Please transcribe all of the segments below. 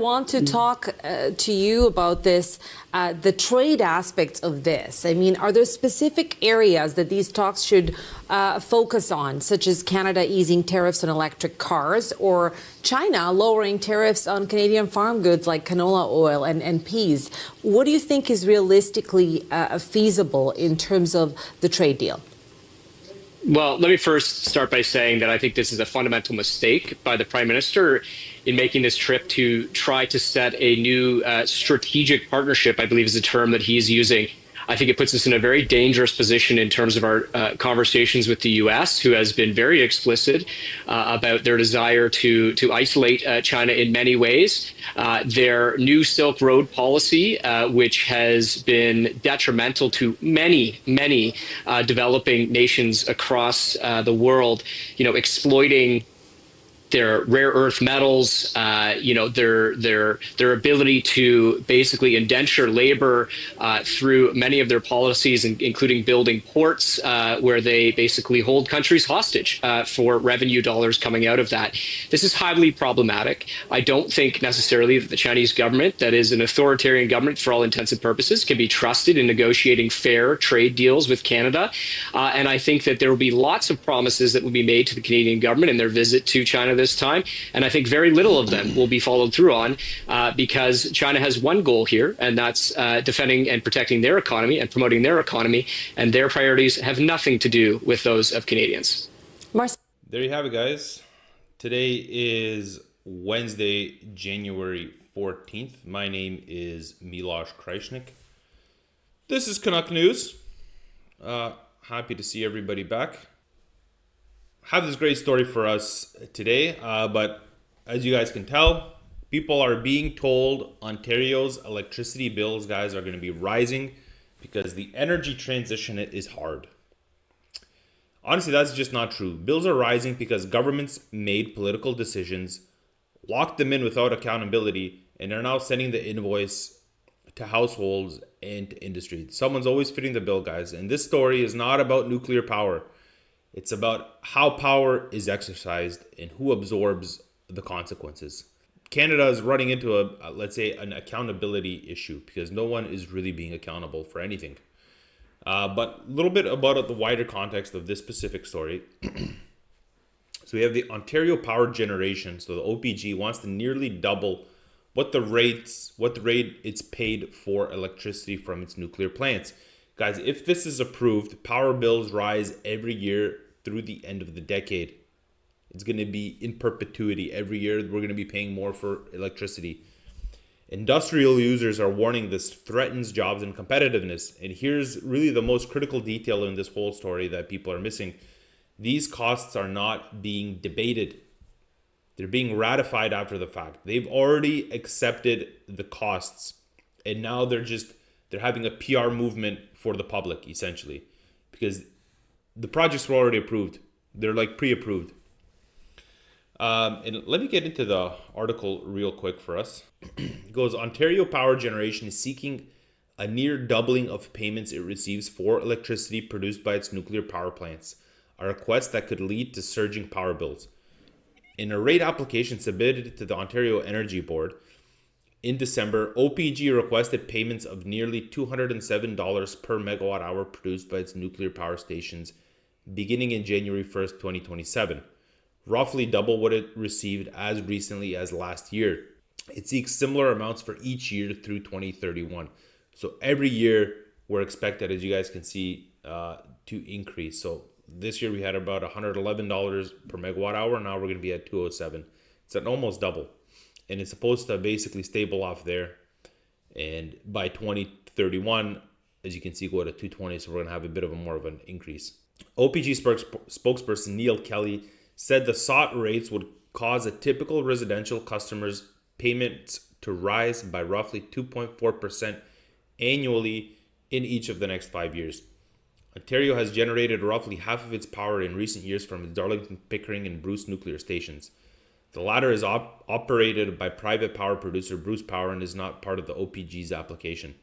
want to talk to you about this, the trade aspects of this. I mean, are there specific areas that these talks should focus on, such as Canada easing tariffs on electric cars or China lowering tariffs on Canadian farm goods like canola oil and peas? What do you think is realistically feasible in terms of the trade deal? Well, let me first start by saying that I think this is a fundamental mistake by the Prime Minister in making this trip to try to set a new strategic partnership, I believe is the term that he's using. I think it puts us in a very dangerous position in terms of our conversations with the U.S., who has been very explicit about their desire to isolate China in many ways. Their new Silk Road policy, which has been detrimental to many developing nations across the world, exploiting their rare earth metals, their ability to basically indenture labor through many of their policies, including building ports where they basically hold countries hostage for revenue dollars coming out of that. This is highly problematic. I don't think necessarily that the Chinese government, that is an authoritarian government for all intents and purposes, can be trusted in negotiating fair trade deals with Canada. And I think that there will be lots of promises that will be made to the Canadian government in their visit to China this time. And I think very little of them will be followed through on because China has one goal here, and that's defending and protecting their economy and promoting their economy. And their priorities have nothing to do with those of Canadians. There you have it, guys. Today is Wednesday, January 14th. My name is Miloš Krajšnik. This is Canuck News. Happy to see everybody back. Have this great story for us today, but as you guys can tell, people are being told Ontario's electricity bills, guys, are going to be rising because the energy transition is hard. Honestly, that's just not true. Bills are rising because governments made political decisions, locked them in without accountability, and are now sending the invoice to households and to industry. Someone's always fitting the bill, guys, and this story is not about nuclear power. It's about how power is exercised and who absorbs the consequences. Canada is running into let's say, an accountability issue because no one is really being accountable for anything. But a little bit about the wider context of this specific story. So we have the Ontario Power Generation. So the OPG wants to nearly double what the rate it's paid for electricity from its nuclear plants. Guys, if this is approved, power bills rise every year through the end of the decade. It's going to be in perpetuity. Every year, we're going to be paying more for electricity. Industrial users are warning this threatens jobs and competitiveness. And here's really the most critical detail in this whole story that people are missing. These costs are not being debated. They're being ratified after the fact. They've already accepted the costs. And now they're having a PR movement for the public, essentially, because the projects were already approved. They're like pre-approved. And let me get into the article real quick for us. It goes, Ontario Power Generation is seeking a near doubling of payments it receives for electricity produced by its nuclear power plants, a request that could lead to surging power bills. In a rate application submitted to the Ontario Energy Board, in December, OPG requested payments of nearly $207 per megawatt hour produced by its nuclear power stations beginning in January 1st, 2027, roughly double what it received as recently as last year. It seeks similar amounts for each year through 2031. So every year we're expected, as you guys can see, to increase. So this year we had about $111 per megawatt hour. Now we're going to be at $207. It's an almost double. And it's supposed to basically stable off there. And by 2031, as you can see, go to 220. So we're going to have a bit of more of an increase. OPG spokesperson Neil Kelly said the sought rates would cause a typical residential customer's payments to rise by roughly 2.4% annually in each of the next 5 years. Ontario has generated roughly half of its power in recent years from its Darlington, Pickering, and Bruce nuclear stations. The latter is operated by private power producer Bruce Power and is not part of the OPG's application.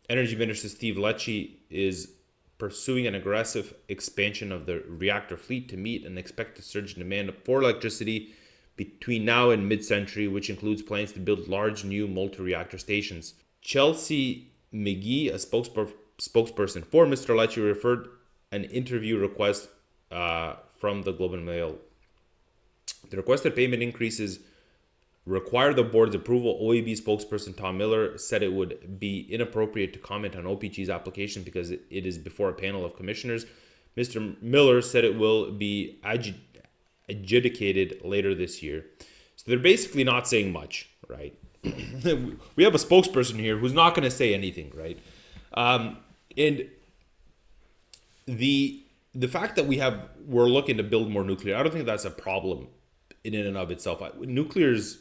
Energy Minister Steve Lecce is pursuing an aggressive expansion of the reactor fleet to meet an expected surge in demand for electricity between now and mid-century, which includes plans to build large new multi-reactor stations. Chelsea McGee, a spokesperson for Mr. Lecce, referred an interview request from the Globe and Mail. The requested payment increases require the board's approval. OEB spokesperson Tom Miller said it would be inappropriate to comment on OPG's application because it is before a panel of commissioners. Mr. Miller said it will be adjudicated later this year. So they're basically not saying much, right? We have a spokesperson here who's not going to say anything, right? And the fact that we're looking to build more nuclear, I don't think that's a problem in and of itself. Nuclear is,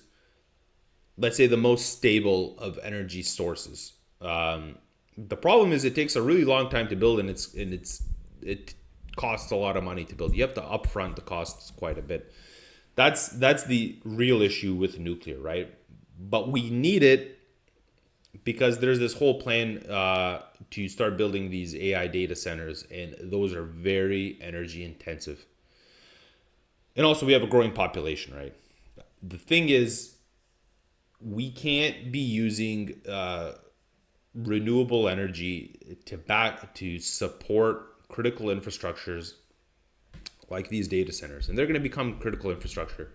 let's say, the most stable of energy sources. The problem is it takes a really long time to build, and it costs a lot of money to build. You have to upfront the costs quite a bit. That's the real issue with nuclear, right? But we need it because there's this whole plan to start building these AI data centers, and those are very energy intensive. And also we have a growing population, right? The thing is, we can't be using renewable energy to support critical infrastructures like these data centers, and they're going to become critical infrastructure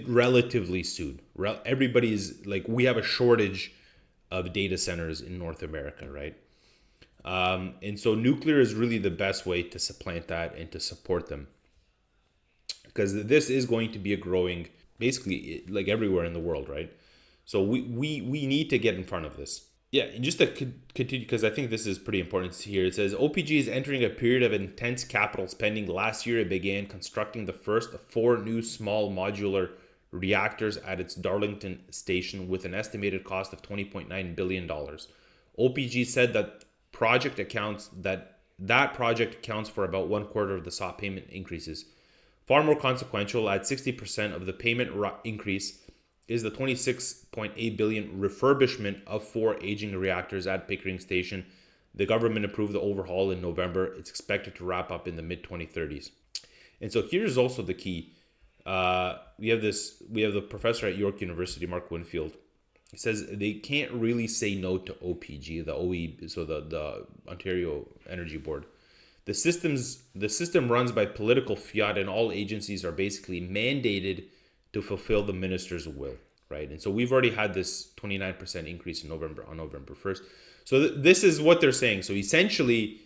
relatively soon. Everybody's like, we have a shortage of data centers in North America, right? And so nuclear is really the best way to supplant that and to support them, because this is going to be a growing, basically like everywhere in the world, right? So we need to get in front of this. Yeah, and just to continue, because I think this is pretty important here. It says OPG is entering a period of intense capital spending. Last year, it began constructing the first of 4 new small modular reactors at its Darlington station with an estimated cost of $20.9 billion. OPG said that project accounts for about 1/4 of the sought payment increases. Far more consequential, at 60% of the payment increase, is the $26.8 billion refurbishment of 4 aging reactors at Pickering Station. The government approved the overhaul in November. It's expected to wrap up in the mid-2030s. And so here's also the key. We have the professor at York University, Mark Winfield. He says they can't really say no to OPG, the Ontario Energy Board. The system runs by political fiat, and all agencies are basically mandated to fulfill the minister's will, right? And so we've already had this 29% increase on November 1st. So this is what they're saying. So essentially,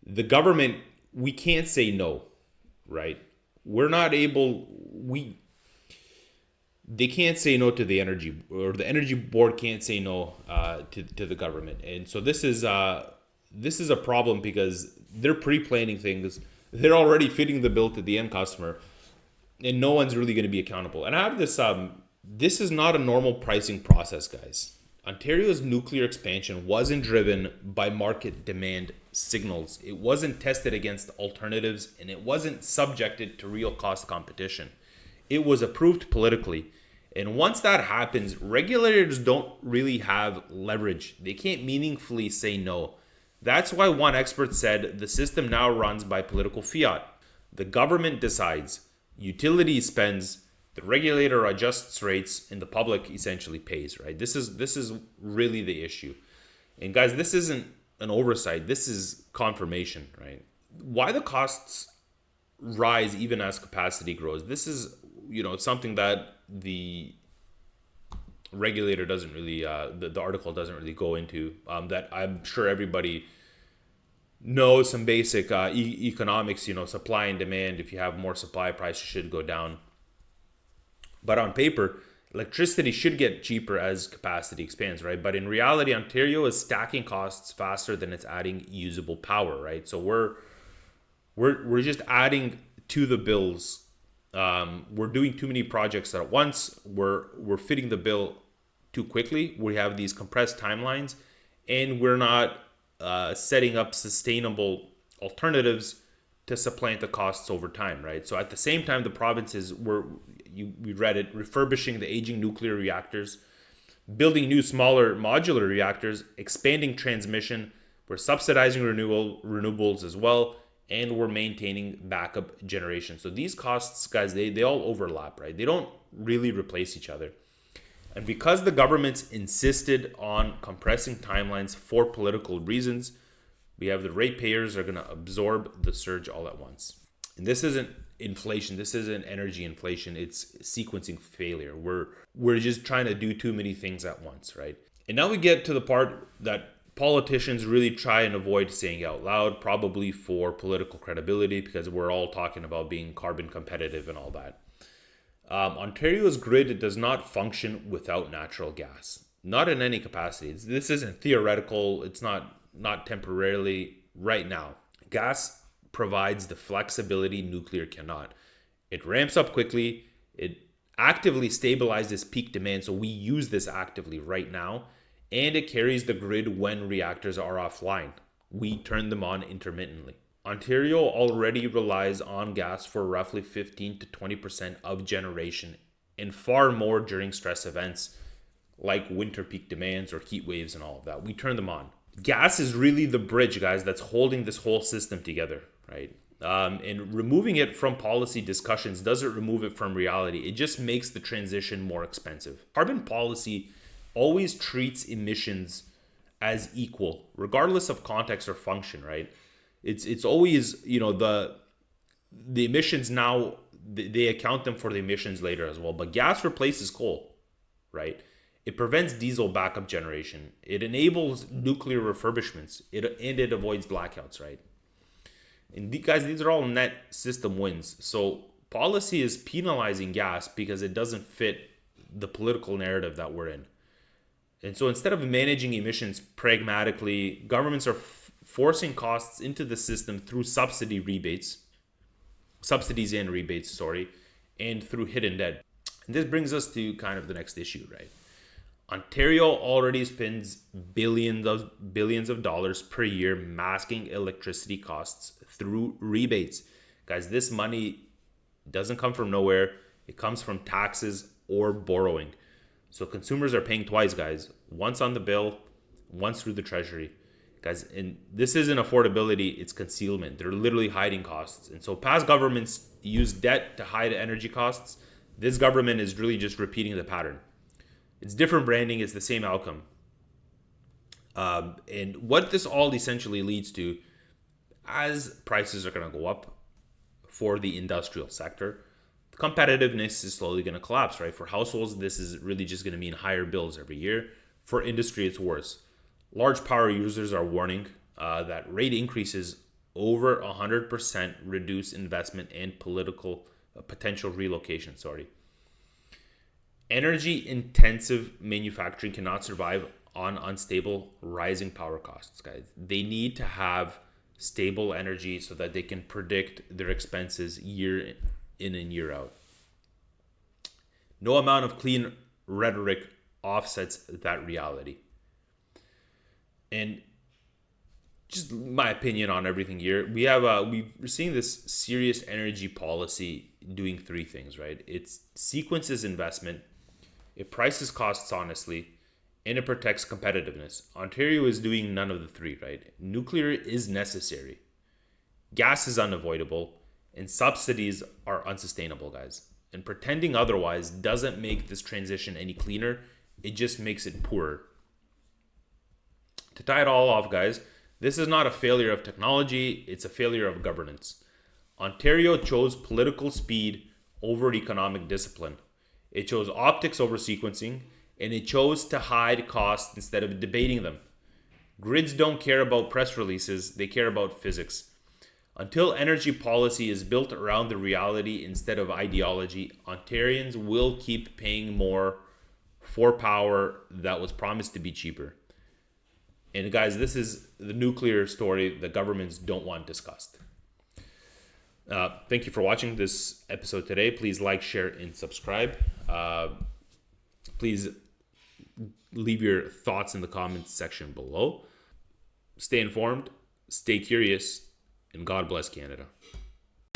the government, we can't say no, right? They can't say no to the energy, or the energy board can't say no to the government. And so this is a problem because they're pre-planning things. They're already fitting the bill to the end customer, and no one's really going to be accountable. And I have this, this is not a normal pricing process, guys. Ontario's nuclear expansion wasn't driven by market demand signals. It wasn't tested against alternatives, and it wasn't subjected to real cost competition. It was approved politically. And once that happens, regulators don't really have leverage. They can't meaningfully say no. That's why one expert said the system now runs by political fiat. The government decides, utility spends, the regulator adjusts rates, and the public essentially pays, right? This is really the issue. And guys, this isn't an oversight. This is confirmation, right? Why the costs rise even as capacity grows. This is, something that the regulator doesn't really, the article doesn't really go into, that I'm sure everybody knows some basic economics, supply and demand. If you have more supply, prices should go down. But on paper, electricity should get cheaper as capacity expands, right? But in reality, Ontario is stacking costs faster than it's adding usable power, right? So we're just adding to the bills. We're doing too many projects at once. We're fitting the bill too quickly. We have these compressed timelines, and we're not setting up sustainable alternatives to supplant the costs over time, right? So at the same time, the provinces we read it, refurbishing the aging nuclear reactors, building new smaller modular reactors, expanding transmission. We're subsidizing renewables as well, and we're maintaining backup generation. So these costs, guys, they all overlap, right? They don't really replace each other. And because the governments insisted on compressing timelines for political reasons, we have the ratepayers are going to absorb the surge all at once. And this isn't inflation. This isn't energy inflation. It's sequencing failure. We're just trying to do too many things at once, right? And now we get to the part that politicians really try and avoid saying out loud, probably for political credibility, because we're all talking about being carbon competitive and all that. Ontario's grid does not function without natural gas, not in any capacity. This isn't theoretical. It's not temporarily right now. Gas provides the flexibility nuclear cannot. It ramps up quickly. It actively stabilizes peak demand. So we use this actively right now. And it carries the grid when reactors are offline. We turn them on intermittently. Ontario already relies on gas for roughly 15 to 20% of generation, and far more during stress events like winter peak demands or heat waves and all of that. We turn them on. Gas is really the bridge, guys, that's holding this whole system together, right? And removing it from policy discussions doesn't remove it from reality. It just makes the transition more expensive. Carbon policy always treats emissions as equal, regardless of context or function, right? It's always, the emissions now, they account them for the emissions later as well. But gas replaces coal, right? It prevents diesel backup generation. It enables nuclear refurbishments. It avoids blackouts, right? And guys, these are all net system wins. So policy is penalizing gas because it doesn't fit the political narrative that we're in. And so instead of managing emissions pragmatically, governments are forcing costs into the system through subsidies and rebates, and through hidden debt. And this brings us to kind of the next issue, right? Ontario already spends billions of dollars per year masking electricity costs through rebates. Guys, this money doesn't come from nowhere. It comes from taxes or borrowing. So consumers are paying twice, guys. Once on the bill, once through the treasury. Guys, and this isn't affordability, it's concealment. They're literally hiding costs. And so past governments use debt to hide energy costs. This government is really just repeating the pattern. It's different branding, it's the same outcome. And what this all essentially leads to, as prices are going to go up for the industrial sector, competitiveness is slowly going to collapse, right? For households, this is really just going to mean higher bills every year. For industry, it's worse. Large power users are warning that rate increases over 100% reduce investment and political potential relocation. Energy intensive manufacturing cannot survive on unstable rising power costs, guys. They need to have stable energy so that they can predict their expenses year in and year out. No amount of clean rhetoric offsets that reality. And just my opinion on everything here, we're seeing this serious energy policy doing three things, right? It sequences investment, it prices costs honestly, and it protects competitiveness. Ontario is doing none of the three, right? Nuclear is necessary, gas is unavoidable, and subsidies are unsustainable, guys. And pretending otherwise doesn't make this transition any cleaner. It just makes it poorer. To tie it all off, guys, this is not a failure of technology. It's a failure of governance. Ontario chose political speed over economic discipline. It chose optics over sequencing, and it chose to hide costs instead of debating them. Grids don't care about press releases. They care about physics. Until energy policy is built around the reality instead of ideology, Ontarians will keep paying more for power that was promised to be cheaper. And guys, this is the nuclear story that governments don't want discussed. Thank you for watching this episode today. Please like, share, and subscribe. Please leave your thoughts in the comments section below. Stay informed, stay curious, and God bless Canada.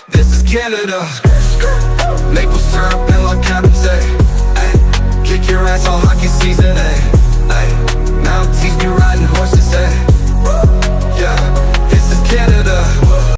This is Canada. Maple syrup and La Cabotay. Kick your ass all hockey season. Now teach me riding.